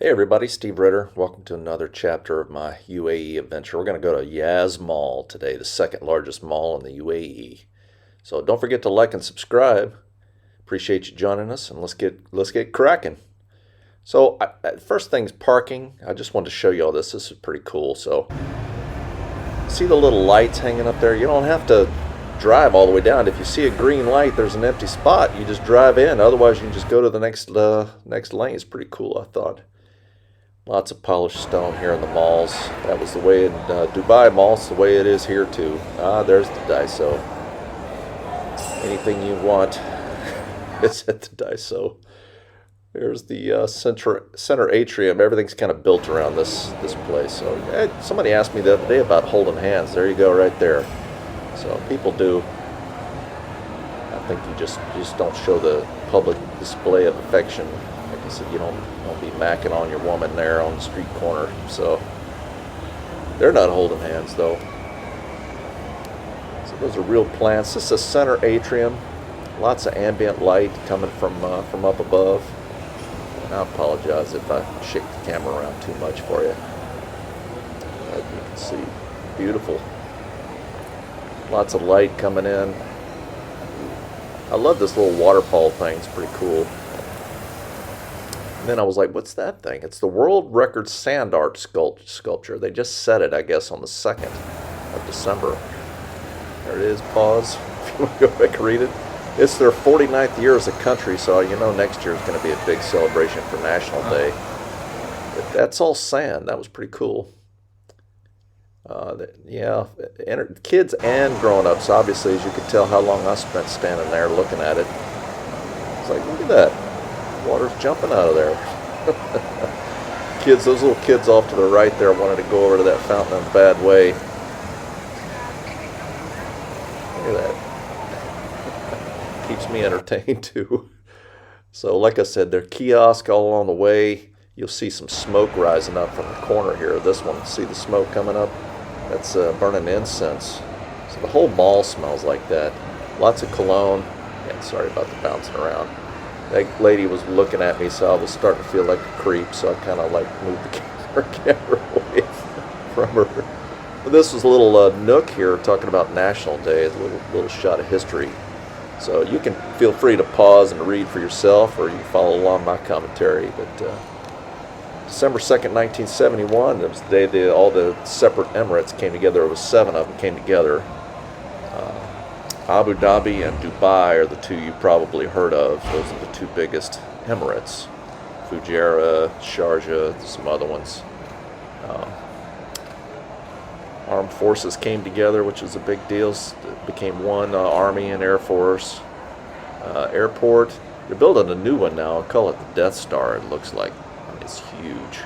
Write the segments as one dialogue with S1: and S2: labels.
S1: Hey everybody, Steve Ritter. Welcome to another chapter of my UAE adventure. We're going to go to Yas Mall today, the second largest mall in the UAE. So don't forget to like and subscribe. Appreciate you joining us, and let's get cracking. So first thing's parking. I just wanted to show you all this. This is pretty cool. So see the little lights hanging up there? You don't have to drive all the way down. If you see a green light, there's an empty spot. You just drive in. Otherwise, you can just go to the next lane. It's pretty cool, I thought. Lots of polished stone here in the malls. That was the way in Dubai malls, the way it is here too. There's the Daiso. Anything you want is at the Daiso. There's the Center Atrium. Everything's kind of built around this place. So somebody asked me the other day about holding hands. There you go, right there. So people do. I think you just don't show the public display of affection. Like I said, you don't be macking on your woman there on the street corner. So they're not holding hands though. So those are real plants. This is a Center Atrium. Lots of ambient light coming from up above. And I apologize if I shake the camera around too much for you. As you can see, beautiful. Lots of light coming in. I love this little waterfall thing. It's pretty cool. And then I was like, what's that thing? It's the world record sand art sculpture. They just set it, I guess, on the 2nd of December. There it is. Pause. If you want to go back and read it. It's their 49th year as a country, so you know next year is going to be a big celebration for National Day. But that's all sand. That was pretty cool. Yeah, kids and grown-ups, obviously, as you could tell how long I spent standing there looking at it. It's like, look at that. Water's jumping out of there. Kids, those little kids off to the right there wanted to go over to that fountain in a bad way. Look at that. Keeps me entertained too. So like I said, there are kiosks all along the way. You'll see some smoke rising up from the corner here. This one, see the smoke coming up? That's burning incense. So the whole mall smells like that. Lots of cologne. Yeah, sorry about the bouncing around. That lady was looking at me, so I was starting to feel like a creep, so I kind of like moved the camera away from her. But this was a little nook here talking about National Day, a little shot of history. So you can feel free to pause and read for yourself, or you can follow along my commentary. But December 2nd, 1971, it was the day all the separate Emirates came together. There was 7 of them came together. Abu Dhabi and Dubai are the two you probably heard of. Those are the 2 biggest Emirates. Fujairah, Sharjah, some other ones. Armed forces came together, which was a big deal. It became one Army and Air Force. Airport. They're building a new one now. I call it the Death Star, it looks like. I mean, it's huge.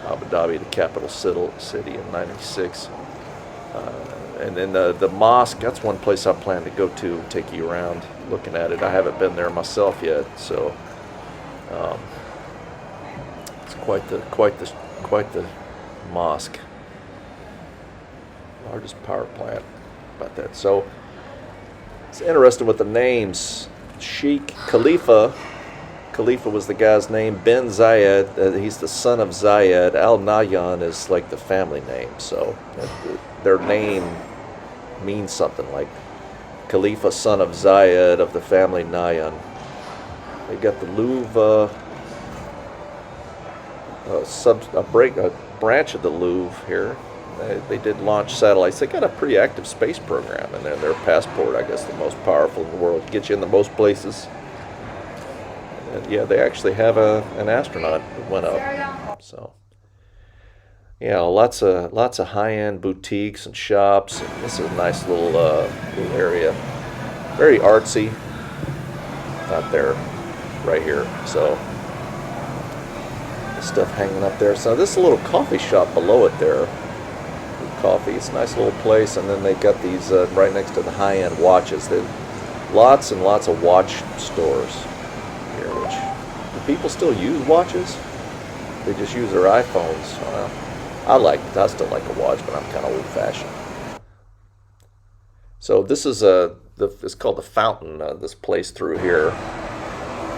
S1: Abu Dhabi, the capital city in '96. And then the mosque, that's one place I plan to go to, take you around looking at it. I haven't been there myself yet, so it's quite the mosque. Largest power plant, about that. So it's interesting with the names. Sheikh Khalifa was the guy's name. Ben Zayed, he's the son of Zayed. Al Nahyan is like the family name. So their name means something, like Khalifa, son of Zayed of the family Nahyan. They got the Louvre, a branch of the Louvre here. They did launch satellites. They got a pretty active space program, and their passport, I guess, the most powerful in the world, gets you in the most places. And yeah, they actually have an astronaut that went up. So yeah, lots of high-end boutiques and shops. And this is a nice little area, very artsy. Out there, right here. So the stuff hanging up there. So this is a little coffee shop below it there. Coffee. It's a nice little place, and then they got these right next to the high-end watches. Lots and lots of watch stores here. Which, do people still use watches? They just use their iPhones. I still like a watch, but I'm kind of old-fashioned. So this is it's called the Fountain. This place through here.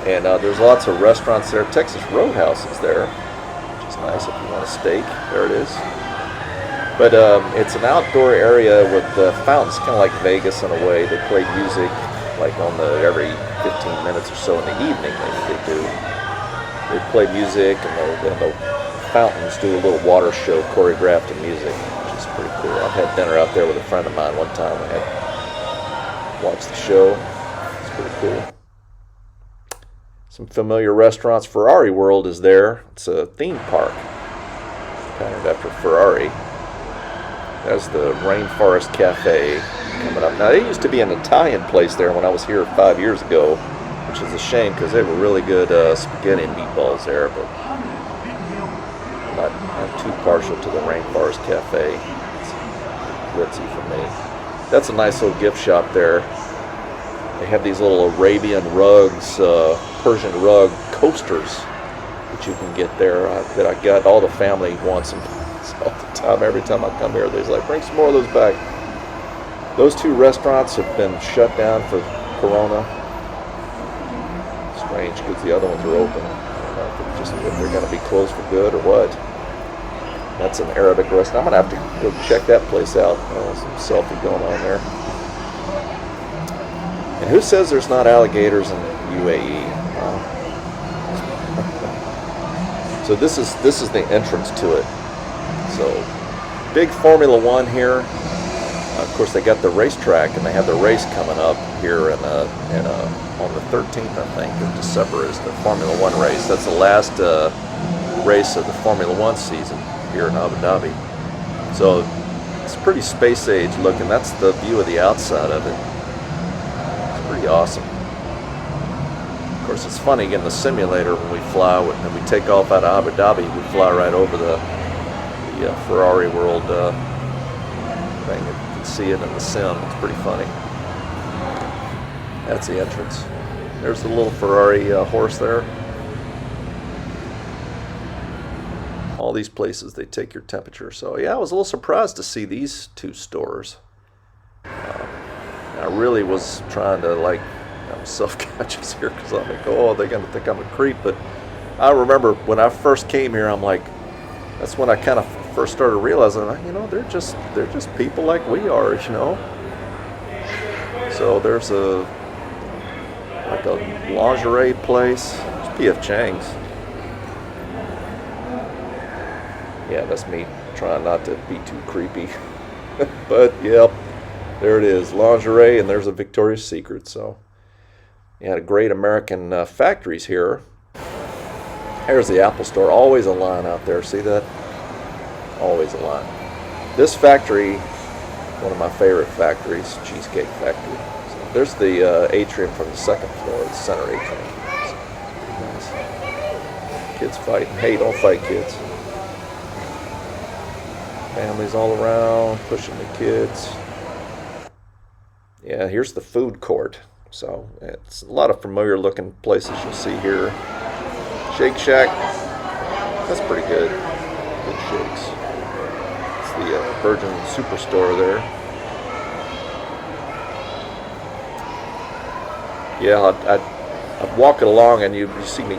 S1: And there's lots of restaurants there. Texas Roadhouse is there, which is nice if you want a steak. There it is. But it's an outdoor area with fountains, kind of like Vegas in a way. They play music like on every 15 minutes or so in the evening. They play music, and the fountains do a little water show choreographed to music, which is pretty cool. I've had dinner out there with a friend of mine one time. We had watched the show. It's pretty cool. Some familiar restaurants. Ferrari World is there. It's a theme park, patterned after Ferrari. There's the Rainforest Cafe coming up. Now, there used to be an Italian place there when I was here 5 years ago, which is a shame because they were really good spaghetti and meatballs there, but not too partial to the Rainforest Cafe. It's ritzy for me. That's a nice little gift shop there. They have these little Arabian rugs, Persian rug coasters that you can get there that I got. All the family wants them all the time. Every time I come here, they're like, bring some more of those back. Those two restaurants have been shut down for Corona. Strange, because the other ones are open. I don't know if they're going to be closed for good or what. That's an Arabic restaurant. I'm going to have to go check that place out. Some selfie going on there. And who says there's not alligators in UAE? So this is the entrance to it. So big Formula One here. Of course, they got the racetrack, and they have the race coming up here on the 13th, I think, of December is the Formula One race. That's the last race of the Formula One season here in Abu Dhabi. So it's pretty space age looking. That's the view of the outside of it. It's pretty awesome. Of course, it's funny in the simulator when we fly, when we take off out of Abu Dhabi, we fly right over the Ferrari World thing. You can see it in the sim. It's pretty funny. That's the entrance. There's the little Ferrari horse there. All these places, they take your temperature. So yeah, I was a little surprised to see these two stores. I really was trying to I'm self-conscious here because I'm like, oh, they're going to think I'm a creep. But I remember when I first came here, I'm like, that's when I kind of first started realizing, they're just people like we are, So there's a lingerie place. It's P.F. Chang's. Yeah, that's me trying not to be too creepy. But yep, there it is, lingerie, and there's a Victoria's Secret. So you had a great American factories here. There's the Apple Store. Always a line out there. See that? Always a line. This factory, one of my favorite factories, Cheesecake Factory. So there's the atrium from the second floor, the Center Atrium. So, nice. Kids fighting. Hey, don't fight, kids. Families all around, pushing the kids. Yeah, here's the food court. So it's a lot of familiar looking places you'll see here. Shake Shack, that's pretty good. Good shakes. It's the Virgin Superstore there. Yeah, I'd walk it along and you see me,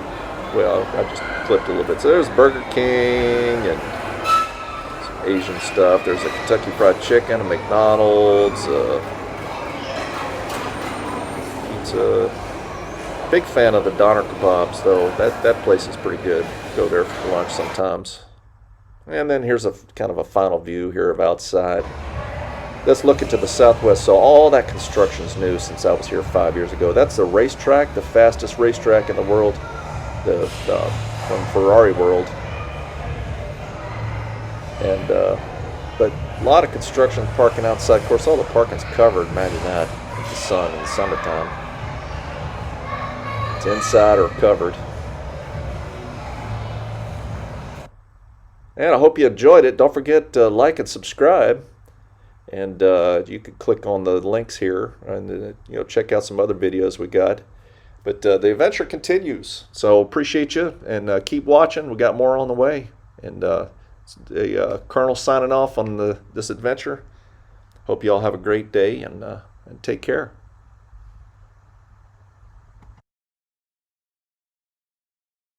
S1: well, I just clipped a little bit. So there's Burger King and some Asian stuff. There's a Kentucky Fried Chicken, a McDonald's, pizza. Big fan of the doner kebabs, though. That place is pretty good. Go there for lunch sometimes. And then here's a kind of a final view here of outside. Let's look into the southwest. So all that construction's new since I was here 5 years ago. That's the racetrack, the fastest racetrack in the world, from Ferrari World. And but a lot of construction parking outside. Of course, all the parking's covered. Imagine that with the sun in the summertime. It's inside or covered. And I hope you enjoyed it. Don't forget to like and subscribe. And you can click on the links here and check out some other videos we got. But the adventure continues. So appreciate you and keep watching. We got more on the way. And Colonel signing off on this adventure. Hope you all have a great day and take care.